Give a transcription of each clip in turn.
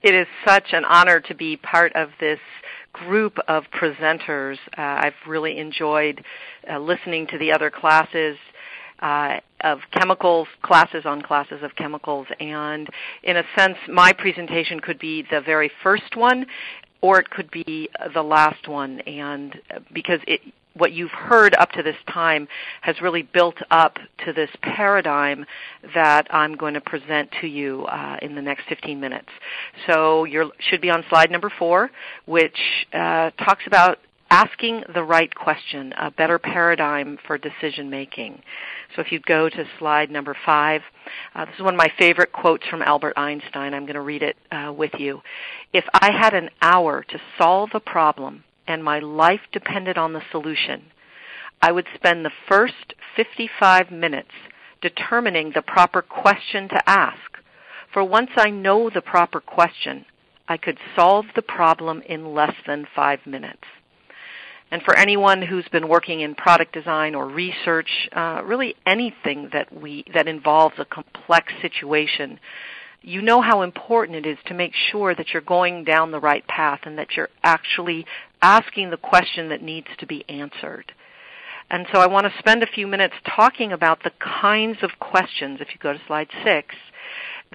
It is such an honor to be part of this group of presenters. I've really enjoyed listening to the other classes of chemicals, classes on classes of chemicals, and in a sense, my presentation could be the very first one, or it could be the last one, and because what you've heard up to this time has really built up to this paradigm that I'm going to present to you in the next 15 minutes. So you should be on slide number 4, which talks about asking the right question, a better paradigm for decision making. So if you go to slide number 5, this is one of my favorite quotes from Albert Einstein. I'm going to read it with you. If I had an hour to solve a problem and my life depended on the solution, I would spend the first 55 minutes determining the proper question to ask. For once I know the proper question, I could solve the problem in less than 5 minutes. And for anyone who's been working in product design or research, really anything that involves a complex situation, you know how important it is to make sure that you're going down the right path and that you're actually asking the question that needs to be answered. And so I want to spend a few minutes talking about the kinds of questions, if you go to slide 6,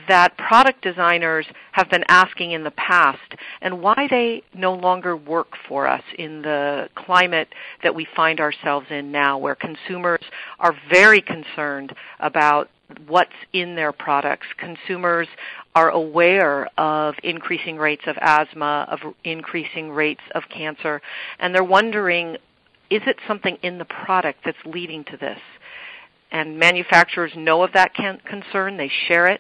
that product designers have been asking in the past and why they no longer work for us in the climate that we find ourselves in now, where consumers are very concerned about what's in their products. Consumers are aware of increasing rates of asthma, of increasing rates of cancer, and they're wondering, is it something in the product that's leading to this? And manufacturers know of that concern. They share it.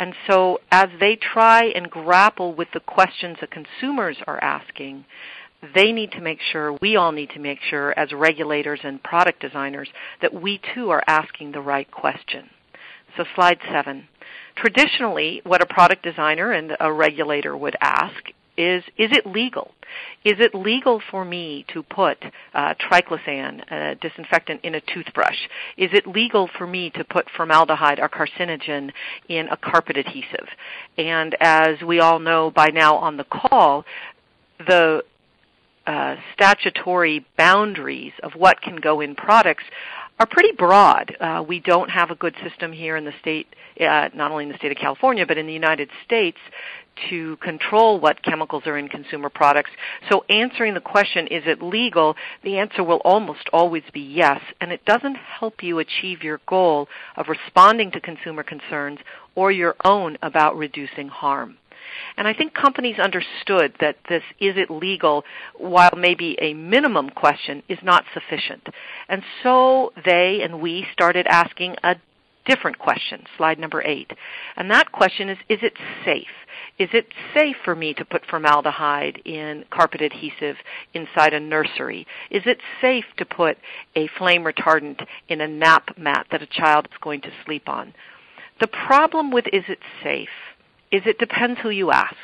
And so as they try and grapple with the questions that consumers are asking, they need to make sure, we all need to make sure as regulators and product designers, that we too are asking the right question. So slide 7. Traditionally, what a product designer and a regulator would ask is it legal? Is it legal for me to put triclosan, a disinfectant, in a toothbrush? Is it legal for me to put formaldehyde, a carcinogen, in a carpet adhesive? And as we all know by now on the call, the statutory boundaries of what can go in products are pretty broad. We don't have a good system here in the state, not only in the state of California, but in the United States, to control what chemicals are in consumer products. So answering the question, is it legal, the answer will almost always be yes, and it doesn't help you achieve your goal of responding to consumer concerns or your own about reducing harm. And I think companies understood that this is it legal, while maybe a minimum question, is not sufficient. And so they and we started asking a different question, slide number 8. And that question is it safe? Is it safe for me to put formaldehyde in carpet adhesive inside a nursery? Is it safe to put a flame retardant in a nap mat that a child is going to sleep on? The problem with is it safe is it depends who you ask.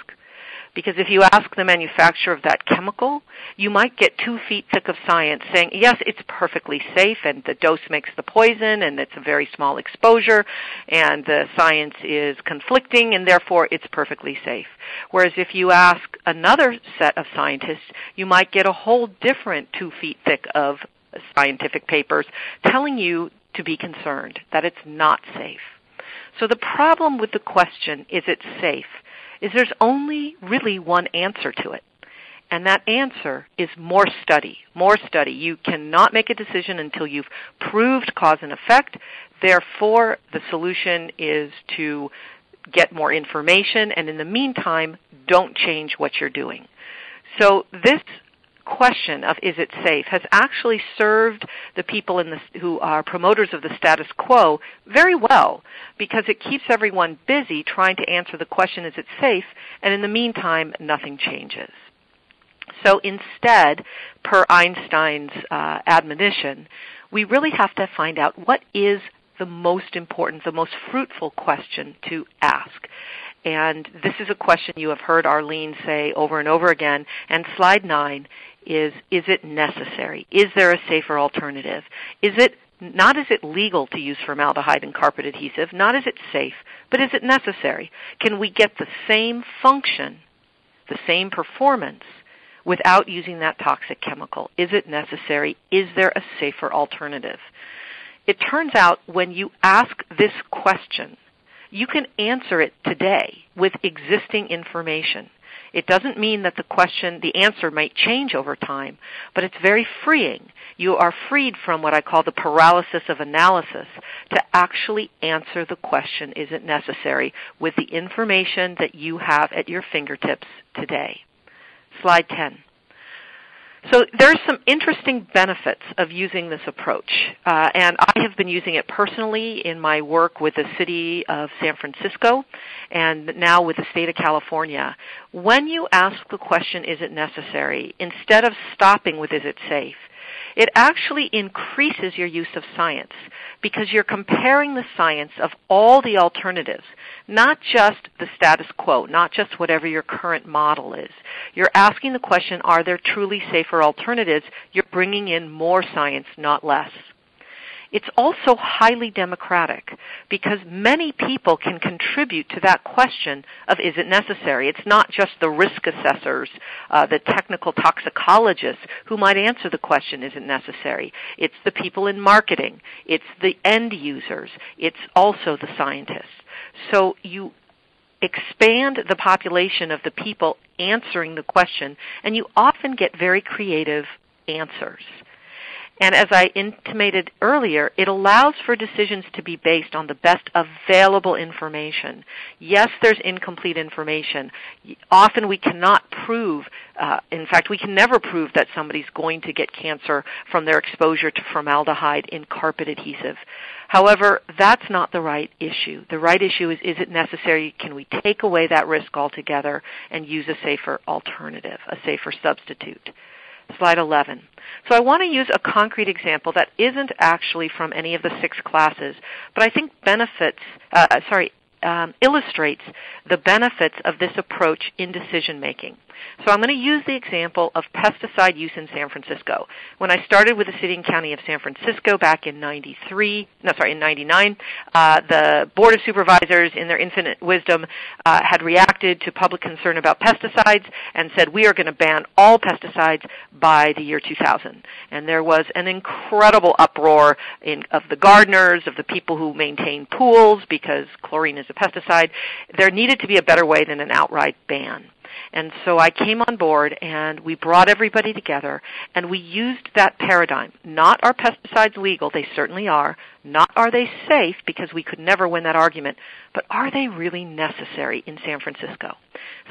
Because if you ask the manufacturer of that chemical, you might get 2 feet thick of science saying, yes, it's perfectly safe, and the dose makes the poison, and it's a very small exposure, and the science is conflicting, and therefore it's perfectly safe. Whereas if you ask another set of scientists, you might get a whole different 2 feet thick of scientific papers telling you to be concerned, that it's not safe. So the problem with the question, is it safe, is there's only really one answer to it. And that answer is more study, more study. You cannot make a decision until you've proved cause and effect. Therefore, the solution is to get more information, and in the meantime, don't change what you're doing. So this question of is it safe has actually served the people who are promoters of the status quo very well, because it keeps everyone busy trying to answer the question, is it safe, and in the meantime, nothing changes. So instead, per Einstein's admonition, we really have to find out what is the most important, the most fruitful question to ask. And this is a question you have heard Arlene say over and over again, and slide 9 is it necessary? Is there a safer alternative? Is it Not is it legal to use formaldehyde and carpet adhesive, not is it safe, but is it necessary? Can we get the same function, the same performance, without using that toxic chemical? Is it necessary? Is there a safer alternative? It turns out when you ask this question, you can answer it today with existing information. It doesn't mean that the answer might change over time, but it's very freeing. You are freed from what I call the paralysis of analysis to actually answer the question, is it necessary, with the information that you have at your fingertips today. Slide 10. So there's some interesting benefits of using this approach, and I have been using it personally in my work with the city of San Francisco and now with the state of California. When you ask the question, is it necessary, instead of stopping with is it safe, it actually increases your use of science because you're comparing the science of all the alternatives, not just the status quo, not just whatever your current model is. You're asking the question, are there truly safer alternatives? You're bringing in more science, not less. It's also highly democratic because many people can contribute to that question of is it necessary. It's not just the risk assessors, the technical toxicologists who might answer the question, is it necessary. It's the people in marketing. It's the end users. It's also the scientists. So you expand the population of the people answering the question, and you often get very creative answers. And as I intimated earlier, it allows for decisions to be based on the best available information. Yes, there's incomplete information. Often we cannot prove, in fact, we can never prove that somebody's going to get cancer from their exposure to formaldehyde in carpet adhesive. However, that's not the right issue. The right issue is it necessary? Can we take away that risk altogether and use a safer alternative, a safer substitute? Slide 11. So I want to use a concrete example that isn't actually from any of the 6 classes, but I think illustrates the benefits of this approach in decision making. So I'm going to use the example of pesticide use in San Francisco. When I started with the City and County of San Francisco back in 99, the Board of Supervisors, in their infinite wisdom, had reacted to public concern about pesticides and said, we are going to ban all pesticides by the year 2000. And there was an incredible uproar of the gardeners, of the people who maintain pools, because chlorine is a pesticide. There needed to be a better way than an outright ban. And so I came on board, and we brought everybody together, and we used that paradigm. Not are pesticides legal? They certainly are. Not are they safe? Because we could never win that argument. But are they really necessary in San Francisco?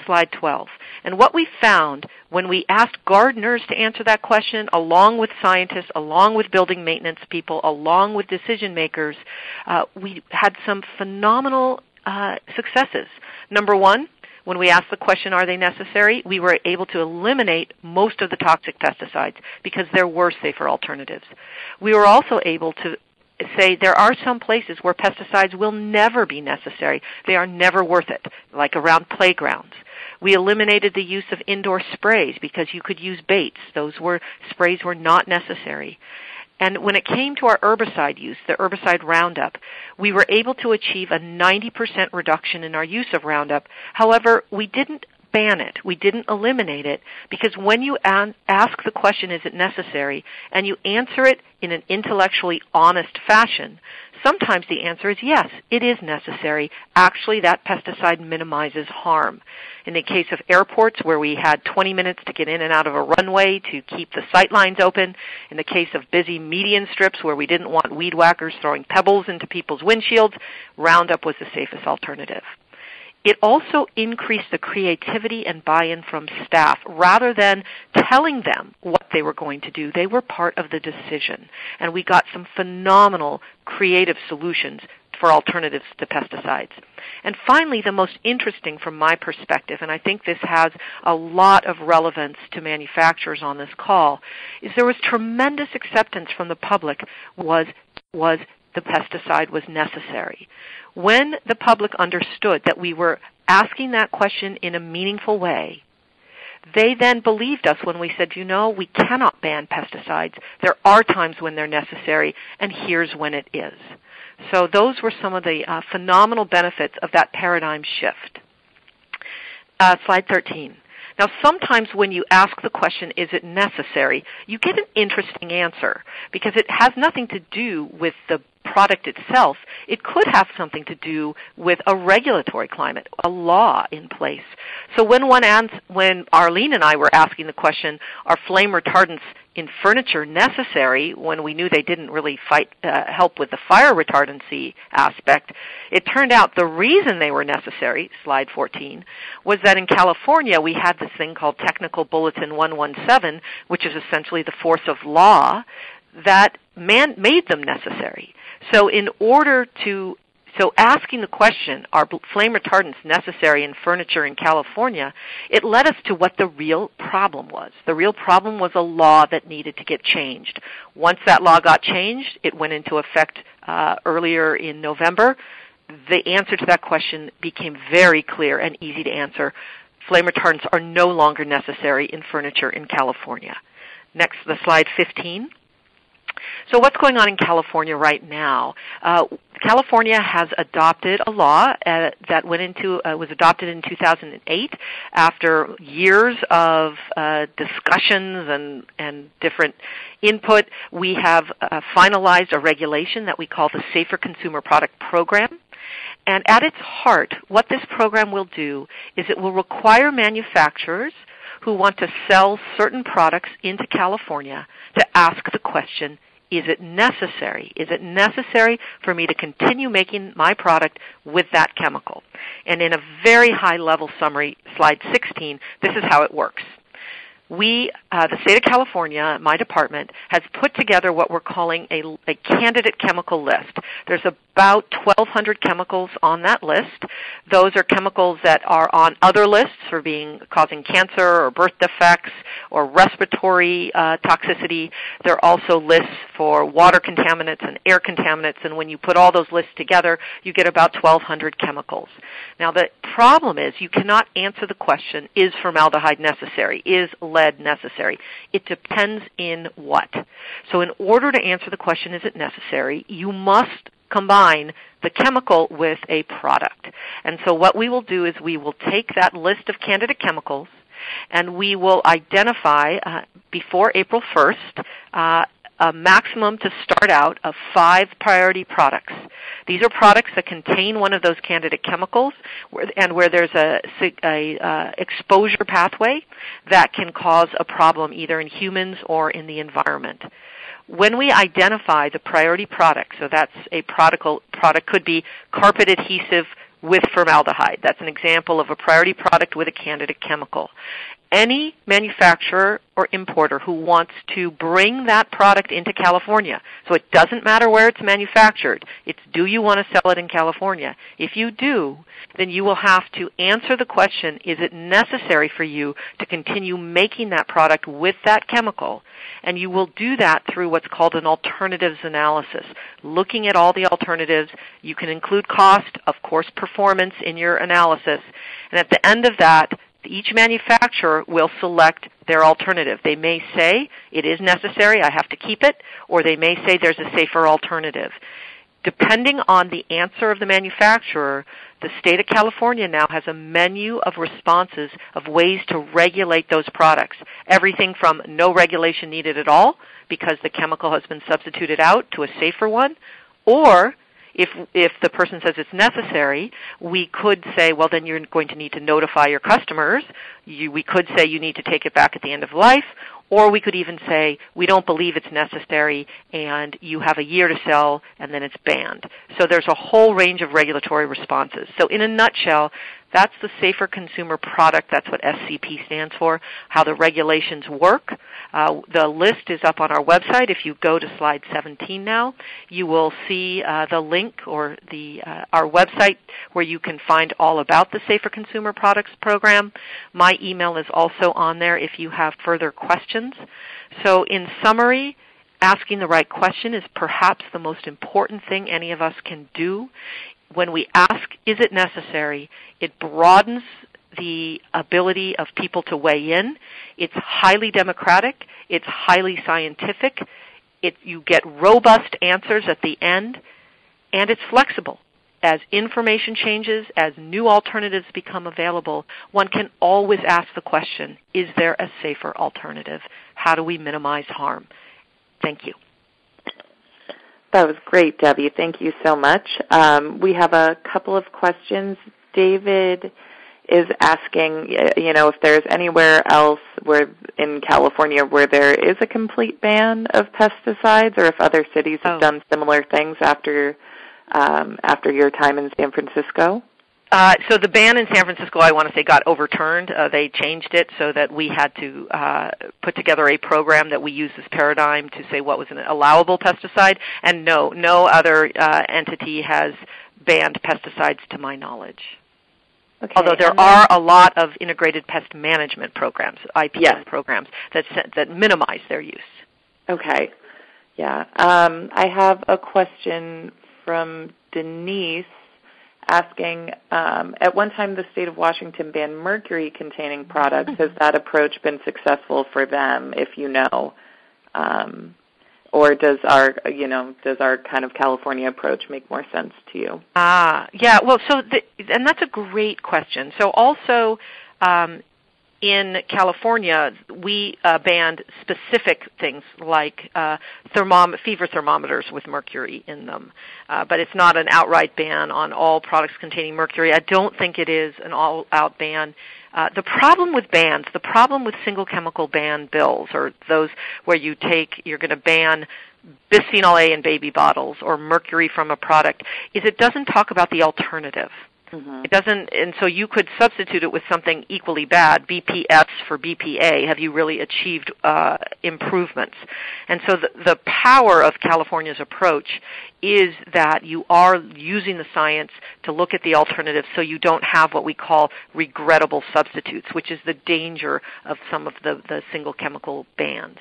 Slide 12. And what we found when we asked gardeners to answer that question, along with scientists, along with building maintenance people, along with decision makers, we had some phenomenal successes. Number one, when we asked the question, are they necessary, we were able to eliminate most of the toxic pesticides because there were safer alternatives. We were also able to say there are some places where pesticides will never be necessary. They are never worth it, like around playgrounds. We eliminated the use of indoor sprays because you could use baits. Sprays were not necessary. And when it came to our herbicide use, the herbicide Roundup, we were able to achieve a 90% reduction in our use of Roundup. However, we didn't ban it. We didn't eliminate it because when you ask the question, is it necessary, and you answer it in an intellectually honest fashion, sometimes the answer is yes, it is necessary. Actually, that pesticide minimizes harm. In the case of airports where we had 20 minutes to get in and out of a runway to keep the sight lines open, in the case of busy median strips where we didn't want weed whackers throwing pebbles into people's windshields, Roundup was the safest alternative. It also increased the creativity and buy-in from staff. Rather than telling them what they were going to do, they were part of the decision. And we got some phenomenal creative solutions for alternatives to pesticides. And finally, the most interesting from my perspective, and I think this has a lot of relevance to manufacturers on this call, is there was tremendous acceptance from the public was the pesticide was necessary. When the public understood that we were asking that question in a meaningful way, They then believed us when we said, we cannot ban pesticides. There are times when they're necessary, and here's when it is. So those were some of the phenomenal benefits of that paradigm shift. Slide 13. Now, sometimes when you ask the question, is it necessary, you get an interesting answer because it has nothing to do with the product itself. It could have something to do with a regulatory climate, a law in place. So when Arlene and I were asking the question, are flame retardants in furniture necessary, when we knew they didn't really help with the fire retardancy aspect, it turned out the reason they were necessary, slide 14, was that in California we had this thing called Technical Bulletin 117, which is essentially the force of law that made them necessary. So asking the question, are flame retardants necessary in furniture in California, it led us to what the real problem was. The real problem was a law that needed to get changed. Once that law got changed, it went into effect earlier in November. The answer to that question became very clear and easy to answer. Flame retardants are no longer necessary in furniture in California. Next, the slide 15. So what's going on in California right now? California has adopted a law that was adopted in 2008 after years of discussions and different input. We have finalized a regulation that we call the Safer Consumer Product Program. And at its heart, what this program will do is it will require manufacturers who want to sell certain products into California to ask the question, is it necessary? Is it necessary for me to continue making my product with that chemical? And in a very high-level summary, slide 16, this is how it works. The state of California, my department, has put together what we're calling a candidate chemical list. There's about 1,200 chemicals on that list. Those are chemicals that are on other lists for causing cancer or birth defects or respiratory toxicity. There are also lists for water contaminants and air contaminants, and when you put all those lists together, you get about 1,200 chemicals. Now, the problem is you cannot answer the question, is formaldehyde necessary? Is lead necessary? It depends in what. So in order to answer the question, is it necessary, you must combine the chemical with a product. And so what we will do is we will take that list of candidate chemicals and we will identify before April 1st a maximum to start out of 5 priority products. These are products that contain one of those candidate chemicals and where there's a exposure pathway that can cause a problem either in humans or in the environment. When we identify the priority product, so that's a product could be carpet adhesive with formaldehyde. That's an example of a priority product with a candidate chemical. Any manufacturer or importer who wants to bring that product into California, so it doesn't matter where it's manufactured, it's do you want to sell it in California? If you do, then you will have to answer the question, is it necessary for you to continue making that product with that chemical? And you will do that through what's called an alternatives analysis. Looking at all the alternatives, you can include cost, of course performance in your analysis, and at the end of that, each manufacturer will select their alternative. They may say, it is necessary, I have to keep it, or they may say there's a safer alternative. Depending on the answer of the manufacturer, the state of California now has a menu of responses of ways to regulate those products. Everything from no regulation needed at all because the chemical has been substituted out to a safer one, or if the person says it's necessary, we could say, well, then you're going to need to notify your customers. We could say you need to take it back at the end of life, or we could even say we don't believe it's necessary and you have a year to sell and then it's banned. So there's a whole range of regulatory responses. So in a nutshell, that's the Safer Consumer Product. That's what SCP stands for, how the regulations work. The list is up on our website. If you go to slide 17 now, you will see the link or our website where you can find all about the Safer Consumer Products program. My email is also on there if you have further questions. So in summary, asking the right question is perhaps the most important thing any of us can do. When we ask, is it necessary, it broadens the ability of people to weigh in. It's highly democratic. It's highly scientific. You get robust answers at the end, and it's flexible. As information changes, as new alternatives become available, one can always ask the question, is there a safer alternative? How do we minimize harm? Thank you. That was great, Debbie. Thank you so much. We have a couple of questions. David is asking, if there's anywhere else in California where there is a complete ban of pesticides, or if other cities have done similar things after your time in San Francisco. So the ban in San Francisco, I want to say, got overturned. They changed it so that we had to put together a program that we use as paradigm to say what was an allowable pesticide. And no other entity has banned pesticides to my knowledge. Okay. Although there are a lot of integrated pest management programs, IPM programs, that minimize their use. Okay. Yeah. I have a question from Denise asking, at one time the state of Washington banned mercury-containing products. Has that approach been successful for them, if you know? Or does our kind of California approach make more sense to you? Yeah. Well, and that's a great question. So also, in California, we banned specific things like fever thermometers with mercury in them. But it's not an outright ban on all products containing mercury. I don't think it is an all-out ban. The problem with bans, the problem with single chemical ban bills, or those where you're going to ban bisphenol A in baby bottles or mercury from a product, is it doesn't talk about the alternative. Mm-hmm. It doesn't, and so you could substitute it with something equally bad, BPS for BPA. Have you really achieved improvements? And so the power of California's approach is that you are using the science to look at the alternatives, so you don't have what we call regrettable substitutes, which is the danger of some of the single chemical bans.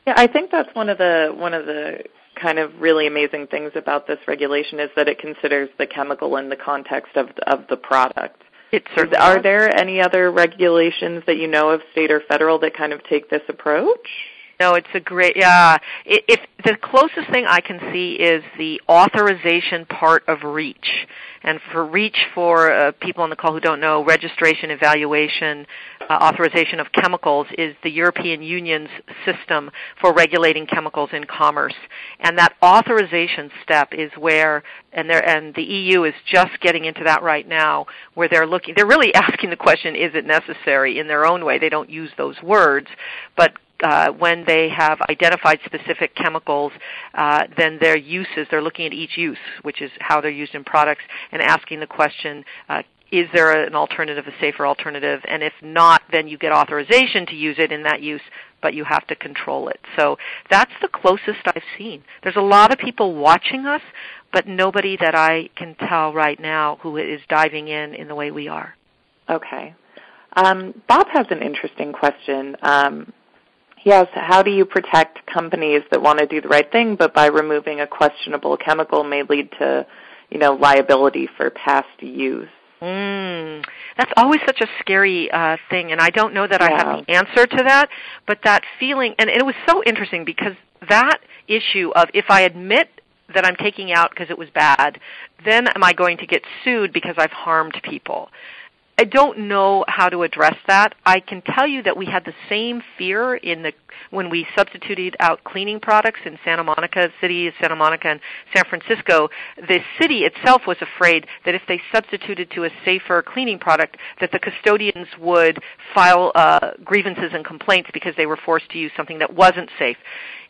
Yeah, I think that's one of the kind of really amazing things about this regulation is that it considers the chemical in the context of the product. Are there any other regulations that you know of, state or federal, that kind of take this approach? No, it's a great, if the closest thing I can see is the authorization part of REACH. And for REACH, for people on the call who don't know, registration, evaluation, authorization of chemicals is the European Union's system for regulating chemicals in commerce. And that authorization step is where, and the EU is just getting into that right now, where they're really asking the question, is it necessary, in their own way. They don't use those words, but when they have identified specific chemicals, then their uses, they're looking at each use, which is how they're used in products, and asking the question, is there an alternative, a safer alternative? And if not, then you get authorization to use it in that use, but you have to control it. So that's the closest I've seen. There's a lot of people watching us, but nobody that I can tell right now who is diving in the way we are. Okay. Bob has an interesting question. Yes, how do you protect companies that want to do the right thing, but by removing a questionable chemical may lead to, liability for past use? That's always such a scary thing, and I don't know that I have the answer to that, but that feeling, and it was so interesting because that issue of if I admit that I'm taking out because it was bad, then am I going to get sued because I've harmed people? I don't know how to address that. I can tell you that we had the same fear when we substituted out cleaning products in Santa Monica, city of Santa Monica and San Francisco. The city itself was afraid that if they substituted to a safer cleaning product, that the custodians would file grievances and complaints because they were forced to use something that wasn't safe.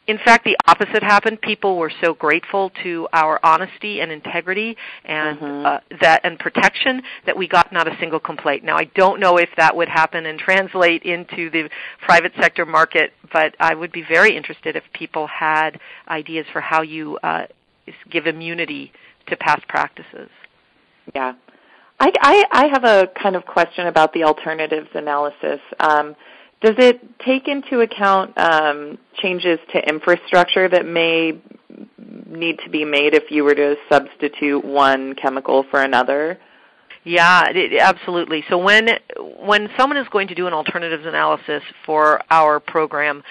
In fact, the opposite happened. People were so grateful to our honesty and integrity and and protection that we got not a single complaint. Now, I don't know if that would happen and translate into the private sector market, but I would be very interested if people had ideas for how you give immunity to past practices. Yeah. I have a kind of question about the alternatives analysis. Does it take into account changes to infrastructure that may need to be made if you were to substitute one chemical for another? Yeah, absolutely. So when someone is going to do an alternatives analysis for our program,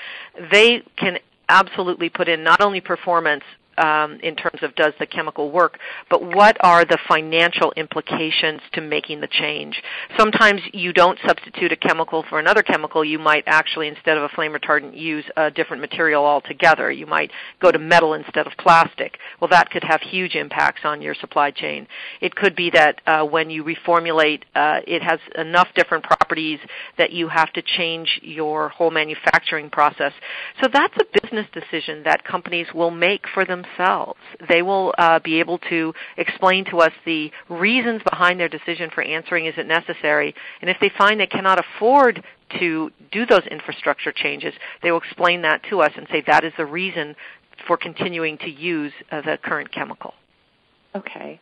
they can absolutely put in not only performance in terms of does the chemical work, but what are the financial implications to making the change. Sometimes you don't substitute a chemical for another chemical. You might actually, instead of a flame retardant, use a different material altogether. You might go to metal instead of plastic. Well, that could have huge impacts on your supply chain. It could be that when you reformulate, it has enough different properties that you have to change your whole manufacturing process. So that's a business decision that companies will make for themselves. They will be able to explain to us the reasons behind their decision for answering, is it necessary? And if they find they cannot afford to do those infrastructure changes, they will explain that to us and say that is the reason for continuing to use the current chemical. Okay.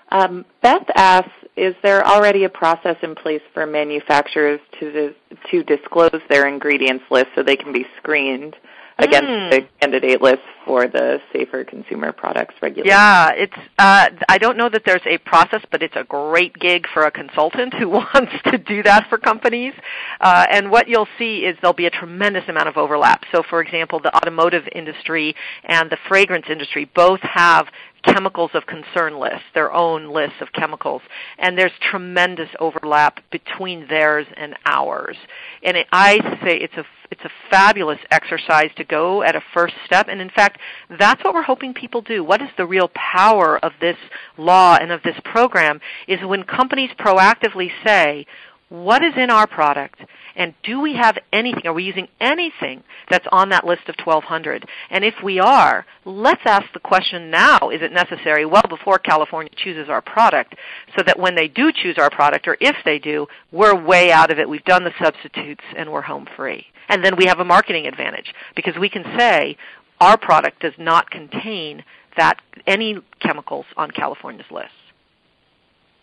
Beth asks, is there already a process in place for manufacturers to disclose their ingredients list so they can be screened against the candidate list for the Safer Consumer Products Regulation? Yeah, I don't know that there's a process, but it's a great gig for a consultant who wants to do that for companies. And what you'll see is there'll be a tremendous amount of overlap. So, for example, the automotive industry and the fragrance industry both have chemicals of concern lists, their own lists of chemicals, and there's tremendous overlap between theirs and ours. And I say it's a fabulous exercise to go at a first step, and in fact, that's what we're hoping people do. What is the real power of this law and of this program is when companies proactively say, what is in our product, and do we have anything, are we using anything that's on that list of 1,200? And if we are, let's ask the question now, is it necessary, well before California chooses our product, so that when they do choose our product, or if they do, we're way out of it, we've done the substitutes, and we're home free. And then we have a marketing advantage, because we can say our product does not contain any chemicals on California's list.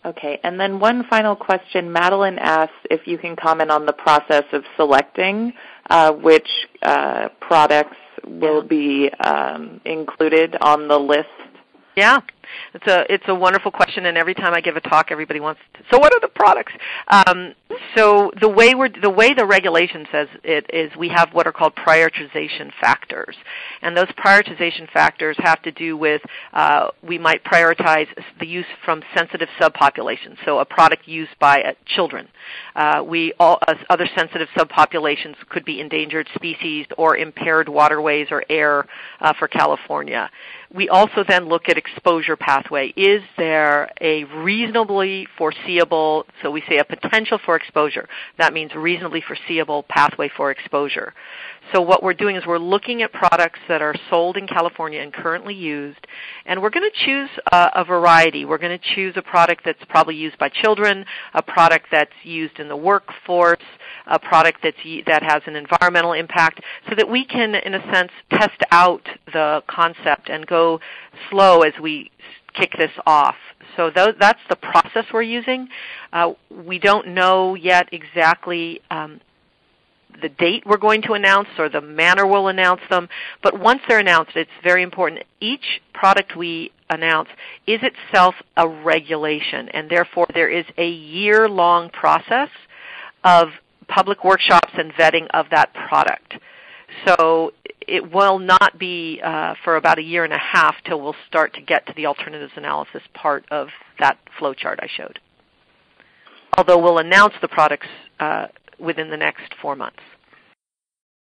Okay, and then one final question. Madeline asks if you can comment on the process of selecting which products will be included on the list. Yeah, it's a wonderful question, and every time I give a talk, everybody wants to, so what are the products? So the way the regulation says it is we have what are called prioritization factors, and those prioritization factors have to do with we might prioritize the use from sensitive subpopulations, so a product used by children. Other sensitive subpopulations could be endangered species or impaired waterways or air for California. We also then look at exposure pathway. Is there a reasonably foreseeable, so we say a potential for exposure. That means reasonably foreseeable pathway for exposure. So what we're doing is we're looking at products that are sold in California and currently used, and we're going to choose a variety. We're going to choose a product that's probably used by children, a product that's used in the workforce, a product that has an environmental impact, so that we can, in a sense, test out the concept and go slow as we kick this off. So that's the process we're using. We don't know yet exactly the date we're going to announce or the manner we'll announce them, but once they're announced, it's very important. Each product we announce is itself a regulation, and therefore there is a year-long process of public workshops and vetting of that product. So it will not be for about a year and a half till we'll start to get to the alternatives analysis part of that flow chart I showed. Although we'll announce the products within the next 4 months.